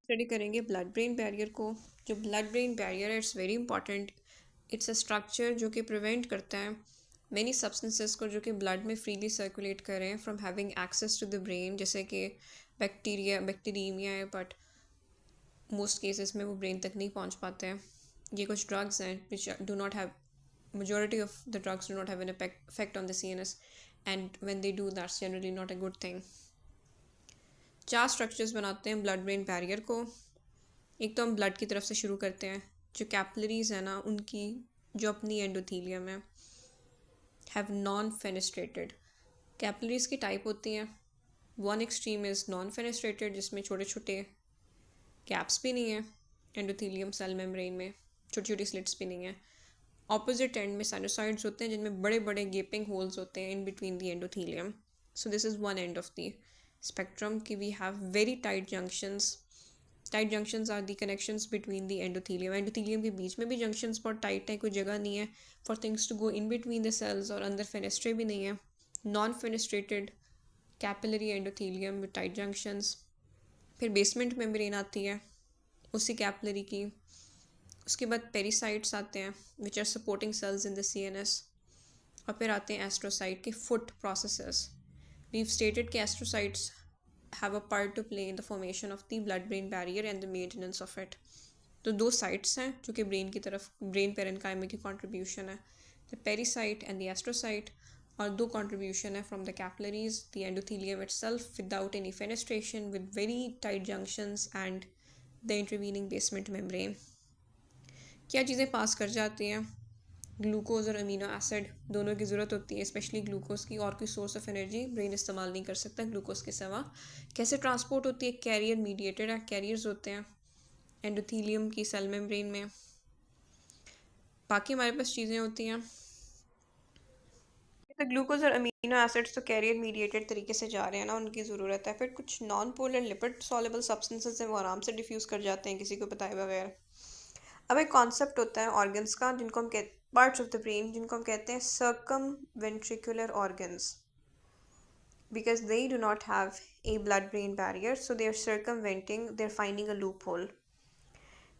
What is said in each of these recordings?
Study करेंगे blood brain barrier को। जो ब्लड ब्रेन बैरियर है it's very important. It's a structure जो कि प्रिवेंट करता है मैनी सब्सटेंसेस को जो कि ब्लड में फ्रीली सर्कुलेट करें from having access to the brain, जैसे कि बैक्टीरिया है, बट मोस्ट केसेस में वो ब्रेन तक नहीं पहुंच पाते हैं। ये कुछ ड्रग्स हैं which do not have majority of the drugs do not have an effect on the CNS, and when they do that's generally not a good thing। चार स्ट्रक्चर्स बनाते हैं ब्लड ब्रेन बैरियर को। एक तो हम blood की तरफ से शुरू करते हैं। जो कैपिलरीज है ना उनकी जो अपनी एंडोथीलियम है हैव नॉन फेनेस्ट्रेटेड। कैपिलरीज की टाइप होती हैं। One extreme is non fenestrated जिसमें छोटे छोटे गैप्स भी नहीं है एंडोथीलियम सेल मेम्ब्रेन में, छोटी छोटी स्लिट्स भी नहीं है। ऑपोजिट एंड में साइनोसाइड्स होते हैं जिनमें बड़े बड़े गेपिंग होल्स होते हैं in between the endothelium. So this is one end of the spectrum कि we have very tight junctions. Tight junctions are the connections between the endothelium के बीच में भी जंक्शंस बहुत टाइट है, कोई जगह नहीं है for things to go in between the cells, और अंदर फेनेस्ट्रे भी नहीं है। Non fenestrated capillary endothelium with tight junctions. फिर बेसमेंट मेम्ब्रेन आती है उसी कैपिलरी की। उसके बाद पेरिसाइट्स आते हैं which are supporting cells in the CNS। और फिर आते हैं एस्ट्रोसाइट के फुट प्रोसेसेस। वीव स्टेटेड कि astrocytes have a part to play in the formation of the blood brain barrier and the maintenance of it। तो दो sites हैं जो कि ब्रेन की तरफ ब्रेन पेरेन्काइमा की कंट्रीब्यूशन है, द पेरिसाइट एंड द एस्ट्रोसाइट। और दो कंट्रीब्यूशन है from the capillaries, the endothelium itself without any fenestration with very tight junctions and the intervening basement membrane. क्या चीज़ें पास कर जाती हैं? ग्लूकोज और अमीनो एसिड दोनों की ज़रूरत होती है, स्पेशली ग्लूकोज की। और कोई सोर्स ऑफ एनर्जी ब्रेन इस्तेमाल नहीं कर सकता ग्लूकोज के सिवा। कैसे ट्रांसपोर्ट होती है? कैरियर मीडिएटेड है, कैरियर्स होते हैं एंडोथीलियम की सेल मेम्ब्रेन में। बाकी हमारे पास चीज़ें होती हैं तो ग्लूकोज और अमीनो एसिड्स तो कैरियर मीडिएटेड तरीके से जा रहे हैं ना, उनकी ज़रूरत है। फिर कुछ non polar lipid soluble substances हैं वो आराम से डिफ्यूज़ कर जाते हैं किसी को बताए बगैर। अब एक कॉन्सेप्ट होता है ऑर्गन्स का जिनको हम कहते पार्ट्स ऑफ द ब्रेन जिनको हम कहते हैं circum ventricular organs, because they do not have a blood brain barrier, so they are circumventing, they're finding a loophole।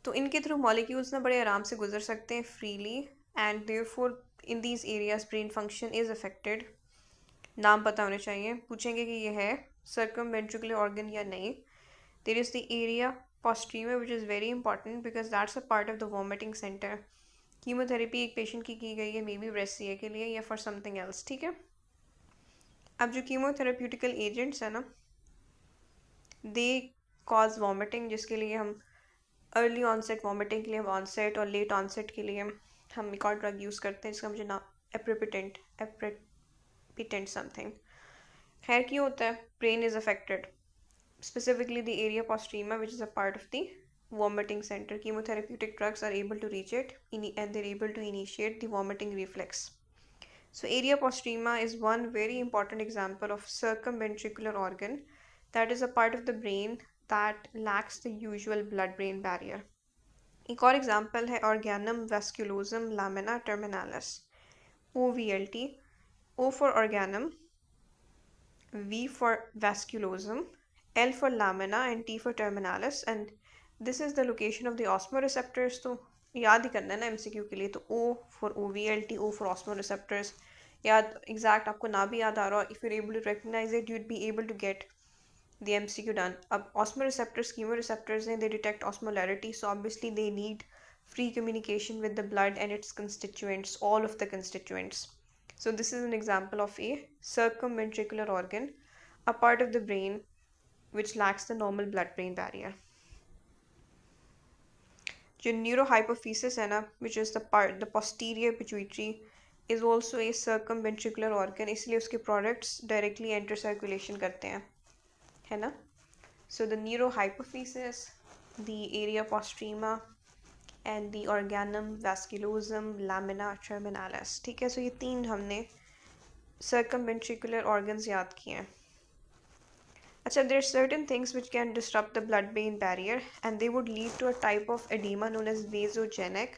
तो इनके थ्रू मॉलिक्यूल्स ना बड़े आराम से गुजर सकते हैं freely, and therefore in these areas brain function is affected. नाम पता होने चाहिए, पूछेंगे कि ये है सर्कमवेंट्रिकुलर ऑर्गन या नहीं। There is the area posterior which is very important because that's a part of the vomiting centre. Chemotherapy एक पेशेंट की गई है मे बी ब्रेस्ट सीए के लिए या फॉर समथिंग एल्स, ठीक है। अब जो कीमोथेरेप्यूटिकल एजेंट्स हैं ना दे कॉज वॉमिटिंग, जिसके लिए हम अर्ली ऑनसेट वॉमिटिंग के लिए हम ऑनसेट, और लेट ऑनसेट के लिए हम एक और ड्रग यूज़ करते हैं जिसका मुझे नाम एप्रिपिटेंट समथिंग। खैर क्यों होता है? Brain is affected, specifically the area postrema, which is a part of the vomiting center. Chemotherapeutic drugs are able to reach it and they're able to initiate the vomiting reflex. So area postrema is one very important example of circumventricular organ that is a part of the brain that lacks the usual blood-brain barrier। एक और example है ऑर्गेनम वेस्कुलोजम laminar terminalis, OVLT। O for organum, V for vasculosum, L for lamina and T for terminalis, and this is the location of the osmoreceptors। तो याद ही करना है ना MCQ के लिए, तो O for OVLT, O for osmoreceptors। याद exact आपको ना भी याद आ रहा हो, if you're able to recognize it you'd be able to get the MCQ done। अब osmoreceptors chemoreceptors हैं, they detect osmolarity, so obviously they need free communication with the blood and its constituents, all of the constituents। So this is an example of a circumventricular organ, a part of the brain which lacks the normal blood-brain barrier। जो neurohypophysis है ना, which is the posterior pituitary, is also a circumventricular organ, इसलिए उसके products directly enter circulation करते हैं, है ना। So the neurohypophysis, the area postrema and the organum vasculosum lamina terminalis, ठीक है। सो ये तीन हमने circumventricular organs याद किए हैं। अच्छा, there are certain things which can disrupt the blood-brain barrier and they would lead to a type of edema known as vasogenic।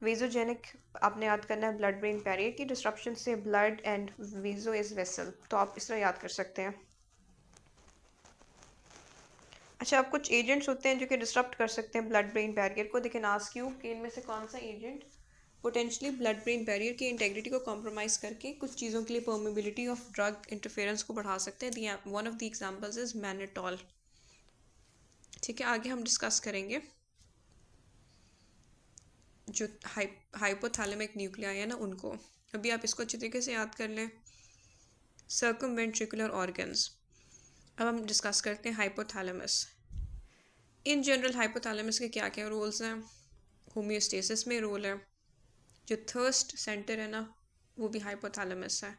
vasogenic आपने याद करना है blood brain barrier की disruption से blood and vaso is vessel, तो आप इस तरह याद कर सकते हैं। अच्छा, अब कुछ एजेंट्स होते हैं जो कि डिस्टर्ब कर सकते हैं ब्लड ब्रेन बैरियर को। दे कैन आस्क यू कि इनमें से कौन सा agent potentially blood brain barrier की इंटेग्रिटी को कॉम्प्रोमाइज़ करके कुछ चीज़ों के लिए परमिबिलिटी ऑफ ड्रग इंटरफेरेंस को बढ़ा सकते हैं। One of the examples is mannitol. ठीक है, आगे हम डिस्कस करेंगे जो हाइपोथैलेमिक न्यूक्लियाई है ना उनको। अभी आप इसको अच्छी तरीके से याद कर लें। सर्कमवेंट्रिकुलर ऑर्गन्स। अब हम डिस्कस करते हैं हाइपोथैलेमस। इन जनरल हाइपोथैलेमस के क्या क्या रोल्स हैं? होम्योस्टेसिस में रोल है। जो थर्स्ट सेंटर है ना वो भी हाइपोथैलेमस है।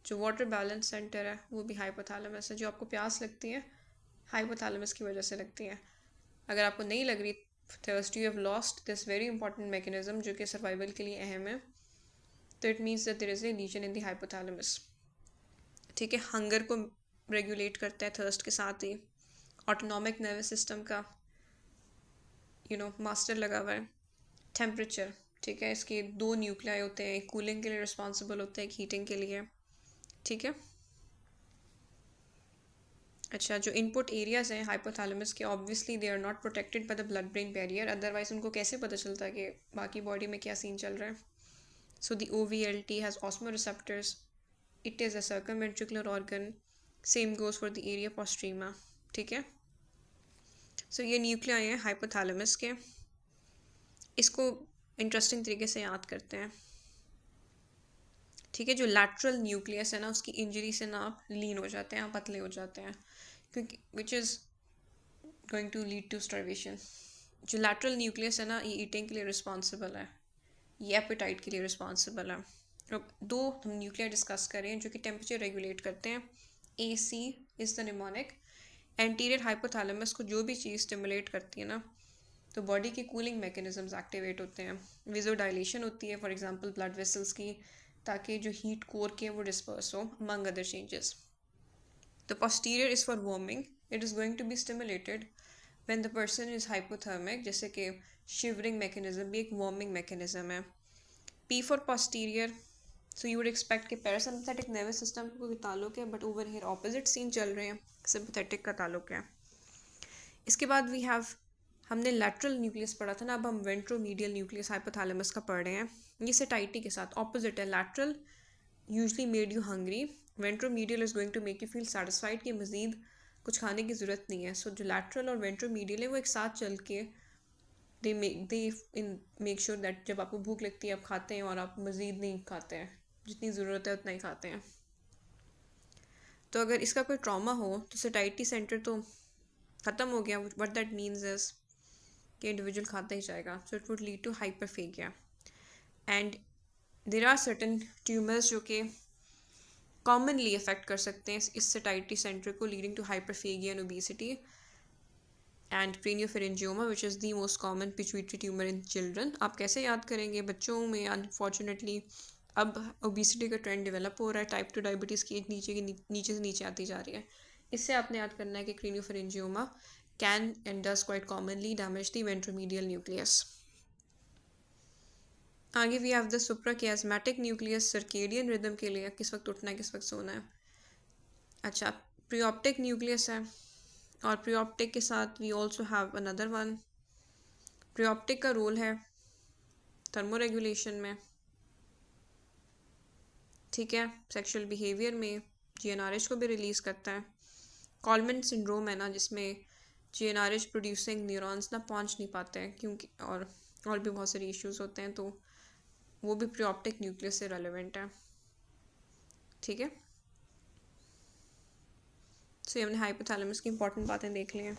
जो वाटर बैलेंस सेंटर है वो भी हाइपोथैलेमस है। जो आपको प्यास लगती है हाइपोथैलेमस की वजह से लगती है। अगर आपको नहीं लग रही thirst, you have lost this very important mechanism जो कि सर्वाइवल के लिए अहम है, तो it means that there is a lesion in the hypothalamus. ठीक है, हंगर को रेगुलेट करता है थर्स्ट के साथ ही। ऑटोनॉमिक नर्वस सिस्टम का मास्टर लगा हुआ है। टेम्परेचर, ठीक है, इसके दो न्यूक्लियाई होते हैं, एक कूलिंग के लिए रिस्पॉन्सिबल होते हैं, एक हीटिंग के लिए। ठीक है। अच्छा, जो इनपुट एरियाज हैं हाइपोथैलेमस के, obviously they are not protected by the blood brain barrier, otherwise उनको कैसे पता चलता है कि बाकी बॉडी में क्या सीन चल रहा है। So the OVLT has osmoreceptors, it is a circumventricular organ, same goes for the area postrema. ठीक है, सो ये न्यूक्लियाई हैं हाइपोथैलेमस के। इसको इंटरेस्टिंग तरीके से याद करते हैं। ठीक है, जो लैटरल न्यूक्लियस है ना उसकी इंजरी से ना आप लीन हो जाते हैं, आप पतले हो जाते हैं, क्योंकि which is going to lead to starvation. जो लैटरल न्यूक्लियस है ना ये ईटिंग के लिए रिस्पॉन्सिबल है, ये एपेटाइट के लिए रिस्पॉन्सिबल है। अब दो हम न्यूक्लियर डिस्कस करें जो कि टेम्परेचर रेगुलेट करते हैं। AC is the mnemonic. Anterior hypothalamus को जो भी चीज़ स्टिमुलेट करती है ना तो बॉडी के कूलिंग मैकेनिज्म्स एक्टिवेट होते हैं। विजोडाइलेशन होती है फॉर एग्जांपल ब्लड वेसल्स की, ताकि जो हीट कोर के वो डिस्पर्स हो, among other changes. The posterior is for warming. It is going to be stimulated when the person is hypothermic, जैसे कि shivering mechanism भी एक warming mechanism है। P for posterior, so you would expect कि parasympathetic nervous system को कोई ताल्लुक है, but over here opposite scene चल रहे हैं, sympathetic का ताल्लुक है। इसके बाद we have, हमने लैटरल न्यूक्लियस पढ़ा था ना, अब हम वेंट्रोमीडियल न्यूक्लियस हाइपोथैलेमस का पढ़ रहे हैं। ये सेटाइटी के साथ ऑपोजिट है। Lateral usually made you hungry, ventromedial is going to make you feel satisfied कि मज़ीद कुछ खाने की ज़रूरत नहीं है। सो जो लैटरल और वेंट्रोमीडियल है वो एक साथ चल के दे मेक श्योर दैट जब आपको भूख लगती है आप खाते हैं और आप मज़ीद नहीं खाते हैं, जितनी ज़रूरत है उतना ही खाते हैं। तो अगर इसका कोई ट्रॉमा हो तो सेटाइटी सेंटर तो ख़त्म हो गया। व्हाट दैट मीन्स इज कि इंडिविजुअल खाता ही जाएगा, so it would lead to hyperphagia. And there are certain tumours जो कि कॉमनली अफेक्ट कर सकते हैं इस सेटाइटी सेंटर को, leading to hyperphagia and obesity and craniopharyngioma which is the most common pituitary tumour in children. आप कैसे याद करेंगे? बच्चों में अनफॉर्चुनेटली अब ओबेसिटी का ट्रेंड डेवलप हो रहा है, टाइप 2 डायबिटीज़ की नीचे से नीचे आती जा रही है। इससे आपने याद करना है कि craniopharyngioma can and does quite commonly damage the ventromedial nucleus. आगे we have the suprachiasmatic nucleus, circadian rhythm के लिए किस वक्त उठना है किस वक्त सोना है। अच्छा, प्रीऑप्टिक न्यूक्लियस है, और प्रीऑप्टिक के साथ we also have another one. Preoptic का रोल है थर्मोरेगुलेशन में, ठीक है, सेक्सुअल बिहेवियर में, GnRH को भी रिलीज़ करता है। कॉलमैन सिंड्रोम है ना जिसमें GnRH प्रोड्यूसिंग न्यूरॉन्स ना पहुंच नहीं पाते हैं क्योंकि और भी बहुत सारे इश्यूज होते हैं, तो वो भी प्रीऑप्टिक न्यूक्लियस से रेलेवेंट है। ठीक है, सो हमने हाइपोथैलेमस की इंपॉर्टेंट बातें देख ली हैं।